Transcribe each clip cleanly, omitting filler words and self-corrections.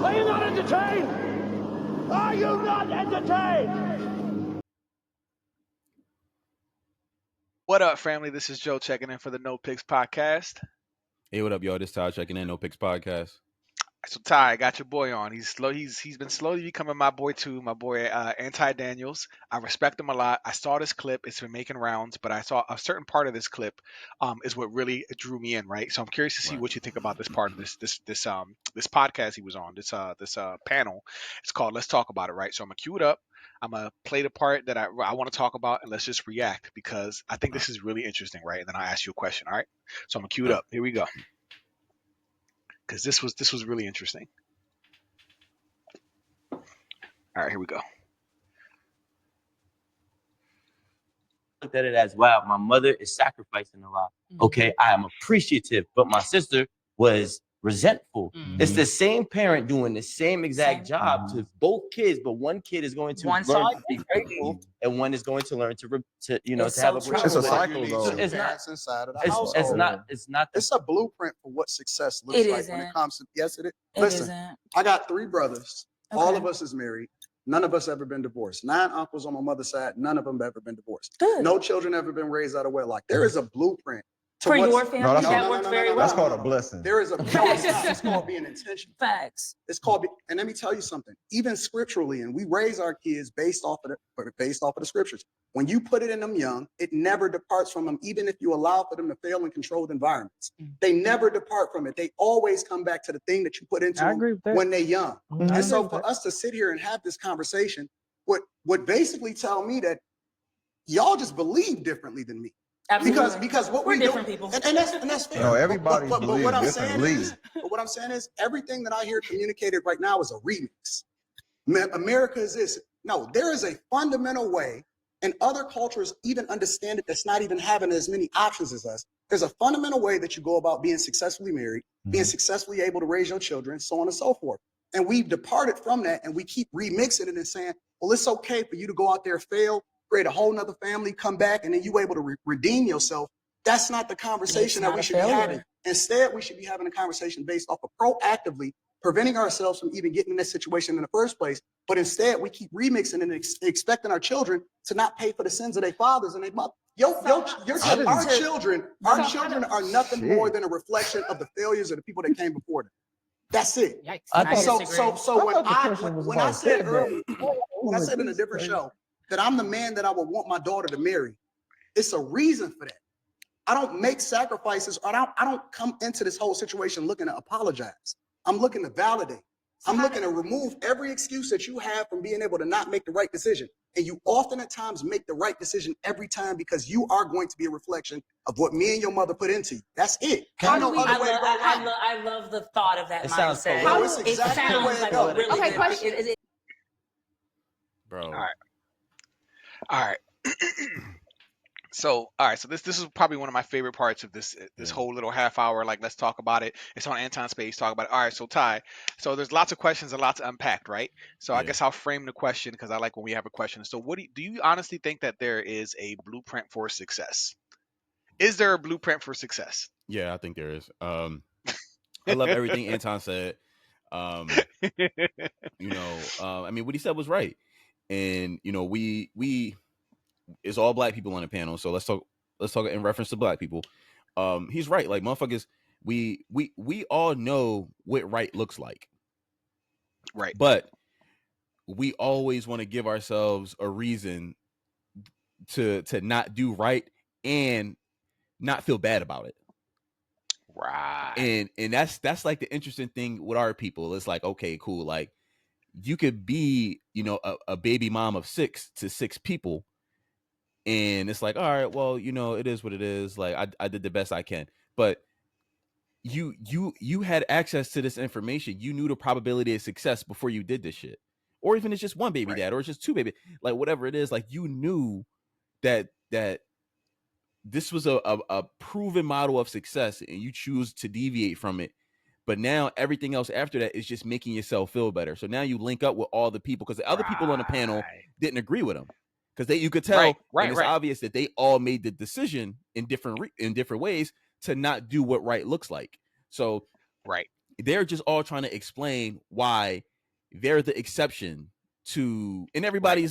Are you not entertained? Are you not entertained? What up, family? This is Joe checking in for the No Picks podcast. Hey, what up, y'all? This is Todd checking in, No Picks Podcast. So Ty, I got your boy on. He's slow. He's been slowly becoming my boy too. My boy Anti Daniels. I respect him a lot. I saw this clip. It's been making rounds, but I saw a certain part of this clip is what really drew me in. Right. So I'm curious to see what you think about this part of this podcast he was on. This panel. It's called Let's Talk About It. Right. So I'm gonna cue it up. I'm gonna play the part that I want to talk about, and let's just react because I think this is really interesting. Right. And then I'll ask you a question. All right. So I'm gonna cue it up. Here we go. Because this was really interesting. All right, here we go. Looked at it as, wow, my mother is sacrificing a lot. Okay, I am appreciative, but my sister was resentful. It's the same parent doing the same exact job to both kids, but one kid is going to learn to be grateful, and one is going to learn to have a appreciation. It's a cycle, though. It's not inside of the It's household. not. It's a blueprint for what success looks like when it comes to. Yes, it is. Listen, I got 3 brothers. Okay. All of us is married. None of us ever been divorced. 9 uncles on my mother's side. None of them ever been divorced. Good. No children ever been raised out of wedlock. There is a blueprint. For your family, that works very well. That's called a blessing. There is a it's called being intentional. Facts. It's called, and let me tell you something. Even scripturally, and we raise our kids based off of the scriptures. When you put it in them young, it never departs from them. Even if you allow for them to fail in controlled environments, they never depart from it. They always come back to the thing that you put into them when they're young. And so for us to sit here and have this conversation would basically tell me that y'all just believe differently than me. Absolutely. Because what we're we different do, people, and that's fair. No, everybody but believes what I'm differently. what I'm saying is everything that I hear communicated right now is a remix. America is this. No, there is a fundamental way, and other cultures even understand it. That's not even having as many options as us. There's a fundamental way that you go about being successfully married, being successfully able to raise your children, so on and so forth. And we've departed from that, and we keep remixing it and saying, well, it's okay for you to go out there, fail, create a whole nother family, come back, and then you able to redeem yourself. That's not the conversation that we should be having. Instead, we should be having a conversation based off of proactively preventing ourselves from even getting in this situation in the first place. But instead, we keep remixing and expecting our children to not pay for the sins of their fathers and their mother. Our children are nothing more than a reflection of the failures of the people that came before them. That's it. So when I said earlier, I said in a different show that I'm the man that I would want my daughter to marry, it's a reason for that. I don't make sacrifices, or I don't come into this whole situation looking to apologize. I'm looking to validate. I'm looking to remove every excuse that you have from being able to not make the right decision. And you often at times make the right decision every time because you are going to be a reflection of what me and your mother put into you. That's it. I love the thought of that mindset. It's exactly the way it goes. Okay, question. Bro. All right. So this is probably one of my favorite parts of this whole little half hour. Like, let's talk about it. It's on Anton Space. Talk about it. All right. So Ty, so there's lots of questions and lots to unpack, right? So I guess I'll frame the question because I like when we have a question. So what do you honestly think that there is a blueprint for success? Is there a blueprint for success? Yeah, I think there is. I love everything Anton said. I mean, what he said was right. And, we it's all black people on the panel. So let's talk in reference to black people. He's right. Like, motherfuckers, we all know what right looks like. Right. But we always want to give ourselves a reason to not do right and not feel bad about it. Right. And that's like the interesting thing with our people. It's like, okay, cool. Like, you could be, a baby mom of 6 to 6 people. And it's like, all right, well, it is what it is. Like, I did the best I can. But you had access to this information. You knew the probability of success before you did this shit. Or even it's just one baby dad, or it's just 2 baby, like whatever it is. Like, you knew that this was a proven model of success, and you choose to deviate from it. But now everything else after that is just making yourself feel better. So now you link up with all the people, because the other people on the panel didn't agree with them. Because you could tell, and it's obvious that they all made the decision in different ways to not do what right looks like. So, they're just all trying to explain why they're the exception to, and everybody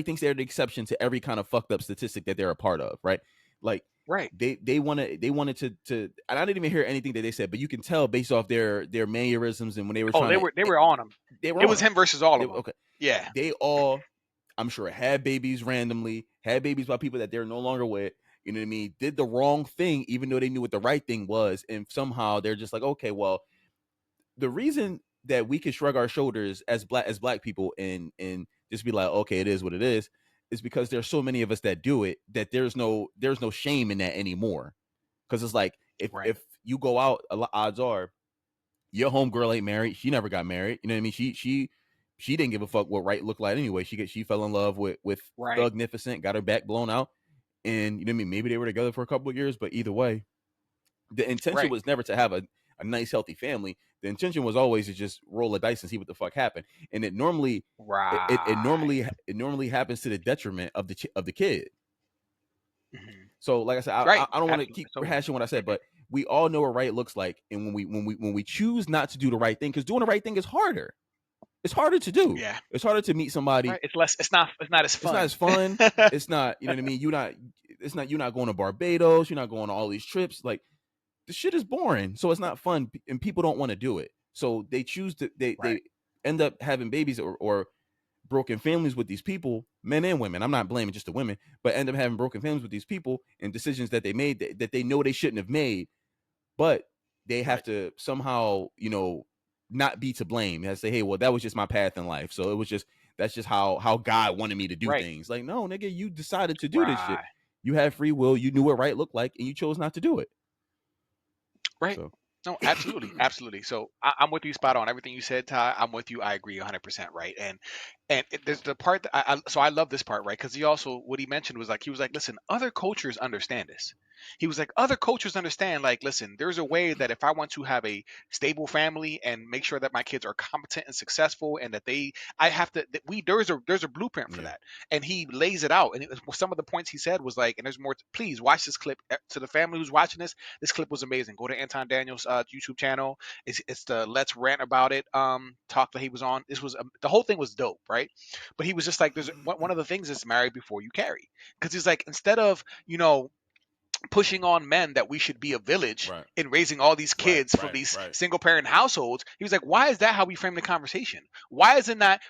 thinks they're the exception to every kind of fucked up statistic that they're a part of, right? Like Right. they wanted to, and I didn't even hear anything that they said, but you can tell based off their mannerisms and when they were Oh, trying they were on him. they were It on was them. him versus all of them. Okay, Yeah. they all, I'm sure, had babies randomly, had babies by people that they're no longer with. You know what I mean? Did the wrong thing, even though they knew what the right thing was, and somehow they're just like, okay, well, the reason that we can shrug our shoulders as black people and just be like, okay, it is what it is because there's so many of us that do it that there's no shame in that anymore. Because it's like if you go out, odds are your homegirl ain't married. She never got married. You know what I mean? She didn't give a fuck what right looked like anyway. She fell in love with Thugnificent, got her back blown out, and you know what I mean? Maybe they were together for a couple of years, but either way, the intention was never to have a nice, healthy family. The intention was always to just roll a dice and see what the fuck happened. And it normally, it normally happens to the detriment of the kid. Mm-hmm. So, like I said, I don't want to keep rehashing what I said, but we all know what right looks like. And when we choose not to do the right thing, because doing the right thing is harder. It's harder to do. Yeah. It's harder to meet somebody. Right. It's not as fun. It's not as fun. It's not, you know what I mean? You're not going to Barbados. You're not going on all these trips. Like, the shit is boring, so it's not fun, and people don't want to do it. So they choose to they end up having babies or broken families with these people, men and women. I'm not blaming just the women, but end up having broken families with these people and decisions that they made that they know they shouldn't have made, but they have to somehow, you know, not be to blame. They have to say, hey, well, that was just my path in life. So it was just, that's just how God wanted me to do things. Like, no, nigga, you decided to do this shit. You have free will. You knew what right looked like, and you chose not to do it. Right. So. No, absolutely. So I'm with you, spot on. Everything you said, Ty, I'm with you. I agree 100%. Right. And there's the part that I love this part, right? Because he also, what he mentioned was like, he was like, listen, other cultures understand this. He was like, other cultures understand, like, listen, there's a way that if I want to have a stable family and make sure that my kids are competent and successful, and that I have to, there's a blueprint for that. And he lays it out. And some of the points he said was like, and there's more, please watch this clip. To the family who's watching this clip was amazing. Go to Anton Daniels' YouTube channel. It's the Let's Rant About It talk that he was on. This was the whole thing was dope, right? But he was just like, there's one of the things is marry before you carry, because he's like, instead of pushing on men that we should be a village in raising all these kids from these single parent households, he was like, why is that how we frame the conversation? Why is it not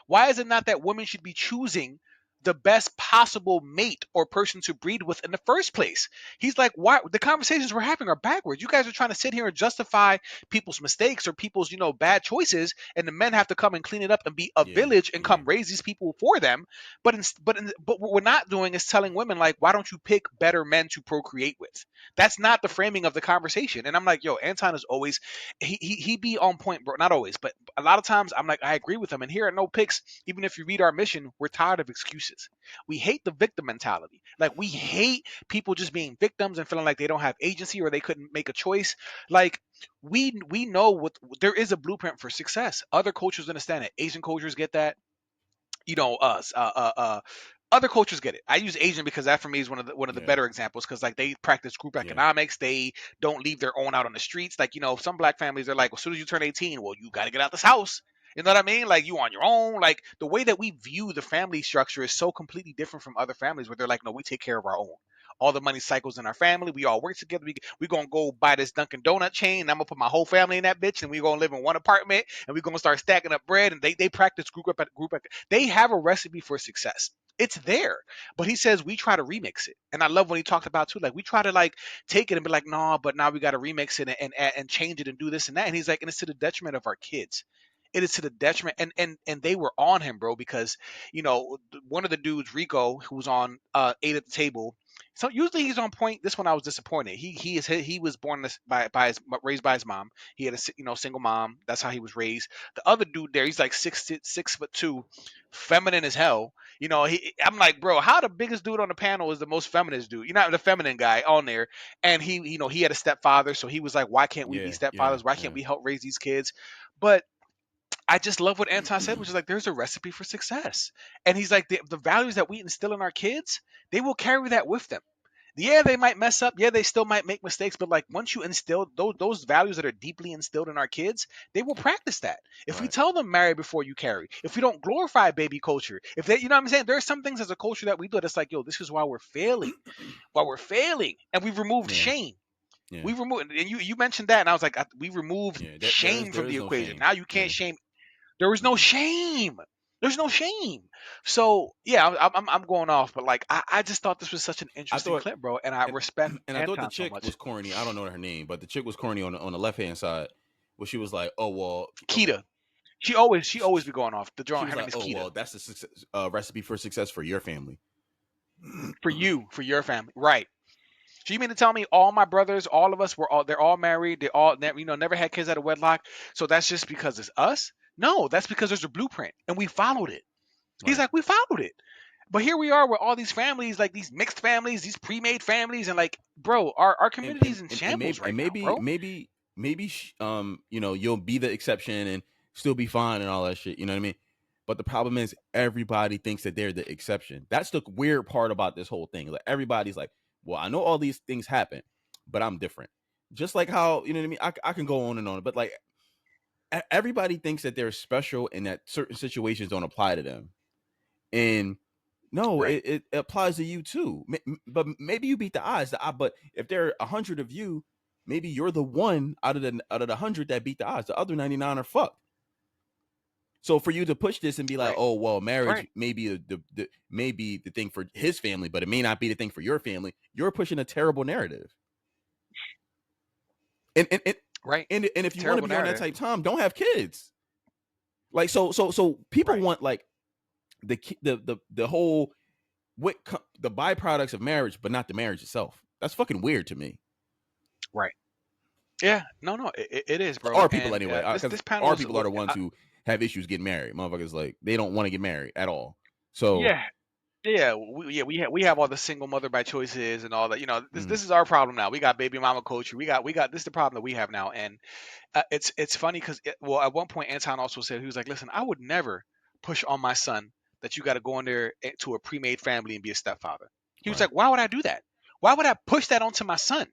that women should be choosing the best possible mate or person to breed with in the first place? He's like, why the conversations we're having are backwards. You guys are trying to sit here and justify people's mistakes or people's bad choices, and the men have to come and clean it up and be a village and come raise these people for them. But what we're not doing is telling women, like, why don't you pick better men to procreate with? That's not the framing of the conversation. And I'm like, yo, Anton is always he be on point, bro. Not always, but a lot of times I'm like, I agree with him. And here at No Picks, even if you read our mission, we're tired of excuses. We hate the victim mentality. Like, we hate people just being victims and feeling like they don't have agency or they couldn't make a choice. Like, we know what there is a blueprint for success. Other cultures understand it. Asian cultures get that. Us, other cultures get it. I use Asian because that for me is one of the better examples, because like they practice group economics. They don't leave their own out on the streets. Like, some black families are like, well, as soon as you turn 18, well, you got to get out this house. You know what I mean? Like, you on your own. Like, the way that we view the family structure is so completely different from other families where they're like, no, we take care of our own. All the money cycles in our family. We all work together. We gonna go buy this Dunkin' Donut chain. And I'm gonna put my whole family in that bitch, and we gonna live in one apartment, and we gonna start stacking up bread. And they practice group. They have a recipe for success. It's there. But he says we try to remix it. And I love when he talked about too, like, we try to like take it and be like, no, but now we got to remix it and change it and do this and that. And he's like, and it's to the detriment of our kids. It is to the detriment. And they were on him, bro, because one of the dudes, Rico, who was on 8 at the table. So usually he's on point. This one I was disappointed. He was born raised by his mom. He had a single mom. That's how he was raised. The other dude there, he's like 6'2", feminine as hell. I'm like, bro, how the biggest dude on the panel is the most feminist dude? You're not the feminine guy on there. And he had a stepfather, so he was like, why can't we be stepfathers? Why can't we help raise these kids? But I just love what Anton said, which is like, there's a recipe for success. And he's like, the values that we instill in our kids, they will carry that with them. Yeah, they might mess up. Yeah, they still might make mistakes. But like once you instill those values that are deeply instilled in our kids, they will practice that. If we Right. tell them marry before you carry, if we don't glorify baby culture, if they, you know what I'm saying, there are some things as a culture that we do that's like, yo, this is why we're failing, and we've removed Yeah. shame. Yeah. We removed, and you mentioned that, and I was like, we removed Yeah. shame There from is the no equation. shame. Now you can't Yeah. shame. There was no shame. There's no shame. So yeah, I'm going off, but like I just thought this was such an I interesting thought clip, bro, and I and respect and I thought the Anton so chick much. was corny. I don't know her name, but the chick was corny on the left hand side, where she was like, "Oh well," Keita, she always be she going off. The she drawing, was her name like, is "Oh Keita. well, that's the success, recipe for success for your family." For you, for your family, right? So you mean to tell me all my brothers, all of us, they're all married, they all never had kids out of wedlock. So that's just because it's us? No, that's because there's a blueprint and we followed it. He's Right. like, we followed it. But here we are with all these families, like these mixed families, these pre-made families, and like, bro, our community is in shambles right now, bro. Maybe you'll be the exception and still be fine and all that shit. You know what I mean? But the problem is everybody thinks that they're the exception. That's the weird part about this whole thing. Like everybody's like, well, I know all these things happen, but I'm different. Just like how, you know what I mean? I can go on and on, but like everybody thinks that they're special and that certain situations don't apply to them. And no, Right. it applies to you too. But maybe you beat the odds. But if there are 100 of you, maybe you're the one out of the 100 that beat the odds. The other 99 are fucked. So for you to push this and be like, Right. oh well, marriage Right. may be the thing for his family, but it may not be the thing for your family. You're pushing a terrible narrative. And Right. and if you want to Terrible be on that narrative. type time, don't have kids. Like so people Right. want like the whole the byproducts of marriage, but not the marriage itself. That's fucking weird to me. Right. Yeah. No. It is, bro. Our people And anyway, because this panel our is people are the ones who have issues getting married. Motherfuckers like they don't want to get married at all. So yeah. Yeah, we have all the single mother by choices and all that. You know, this is our problem now. We got baby mama culture. We got this is the problem that we have now. And it's funny because at one point Anton also said, he was like, listen, I would never push on my son that you got to go in there to a pre-made family and be a stepfather. He was right. like, why would I do that? Why would I push that onto my son?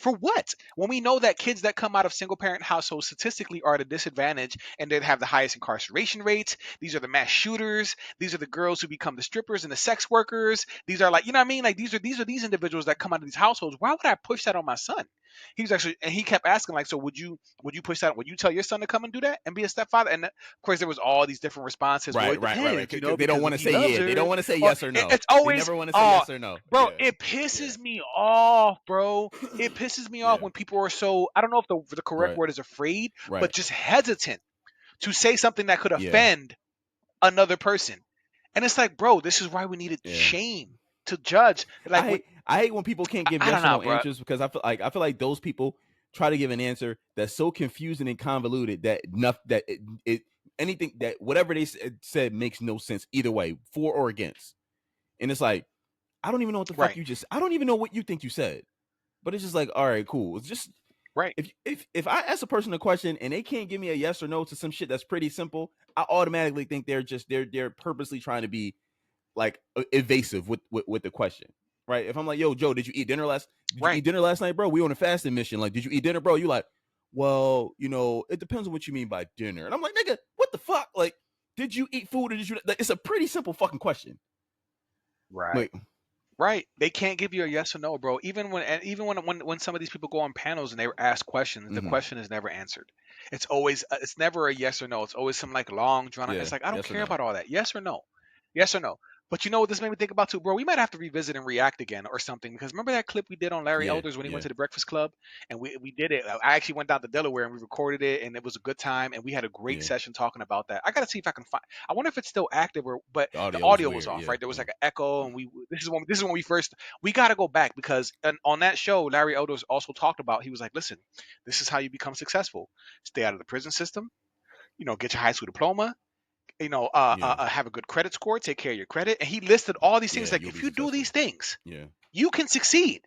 For what? When we know that kids that come out of single parent households statistically are at a disadvantage and they have the highest incarceration rates. These are the mass shooters. These are the girls who become the strippers and the sex workers. These are like, you know what I mean? Like these are these individuals that come out of these households. Why would I push that on my son? He was actually, and he kept asking like, so would you push that? Would you tell your son to come and do that and be a stepfather? And of course there was all these different responses. Well, it depends, you know, They don't because want if to he say loves yeah. They her, don't want to say or yes or no. it's They always, never want to say yes or no. bro, Yeah. it pisses me off, bro. It pisses me off Yeah. when people are so, I don't know if the correct Right. word is afraid, Right. but just hesitant to say something that could Yeah. offend another person. And it's like, bro, this is why we needed Yeah. shame to judge. Like I hate when people can't give I yes don't or know, no bro. answers because I feel like those people try to give an answer that's so confusing and convoluted that anything that whatever they said makes no sense either way, for or against. And it's like, I don't even know what the fuck Right. you I don't even know what you think you said. But it's just like, all right, cool. It's just Right. if I ask a person a question and they can't give me a yes or no to some shit that's pretty simple, I automatically think they're purposely trying to be like evasive with the question. Right? If I'm like, yo, Joe, did you eat dinner last night, bro? We on a fasting mission. Like, did you eat dinner, bro? You like, well, you know, it depends on what you mean by dinner. And I'm like, nigga, what the fuck? Like, did you eat food or did you? Like, it's a pretty simple fucking question. Right. Like, right. They can't give you a yes or no, bro. Even when some of these people go on panels and they ask questions, the question is never answered. It's always it's never a yes or no. It's always some like long drawn out. yeah, It's like I don't yes or care no. about all that. Yes or no. Yes or no. But you know what this made me think about too, bro? We might have to revisit and react again or something because remember that clip we did on Larry Yeah, Elders when he yeah. went to the Breakfast Club and we did it. I actually went down to Delaware and we recorded it and it was a good time and we had a great Yeah. session talking about that. I gotta see if I can find. I wonder if it's still active but The the audio audio was was weird, off, yeah, right? There was yeah. like an echo and this is when we first we gotta go back because on that show Larry Elders also talked about he was like, listen, this is how you become successful. Stay out of the prison system. You know, get your high school diploma. You know, Yeah. have a good credit score, take care of your credit. And he listed all these things Yeah, like you'll if be you do successful. these things, Yeah. you can succeed.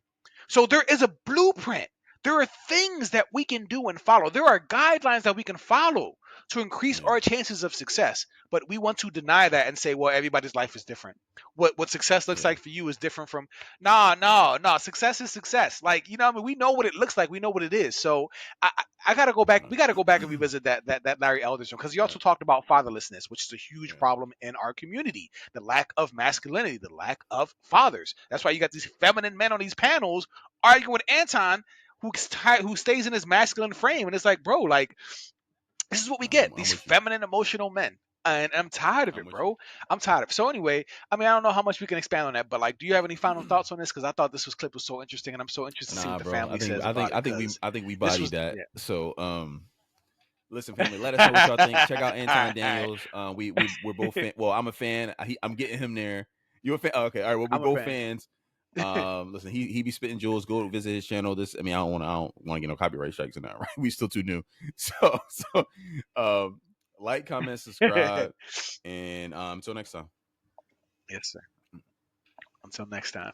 So there is a blueprint. There are things that we can do and follow. There are guidelines that we can follow to increase Yeah. our chances of success. But we want to deny that and say, well, everybody's life is different. What success looks Yeah. like for you is different from no. Success is success. Like, you know what I mean? We know what it looks like. We know what it is. So I gotta go back. We gotta go back and revisit that Larry Elder's one, because he also talked about fatherlessness, which is a huge Yeah. problem in our community. The lack of masculinity, the lack of fathers. That's why you got these feminine men on these panels arguing with Anton, who stays in his masculine frame, and it's like, bro, like, this is what we get, I'm these with you. feminine emotional men, and I'm tired of I'm it, with you. bro. I'm tired of it. So anyway, I mean, I don't know how much we can expand on that, but like, do you have any final thoughts on this? Because I thought this clip was so interesting, and I'm so interested to see what Nah, the bro. family says about it, because I think we this was bodied that. yeah. So listen, family, let us know what y'all think. Check out Anton Daniels. We're both fan. Well, I'm a fan. I'm getting him there. You a fan? Oh, okay, all right. Well, we're I'm a both fan. fans. Listen, he be spitting jewels. Go visit his channel. I mean, I don't want to get no copyright strikes in that, right? We still too new. So like, comment, subscribe, and until next time. Yes, sir. Until next time.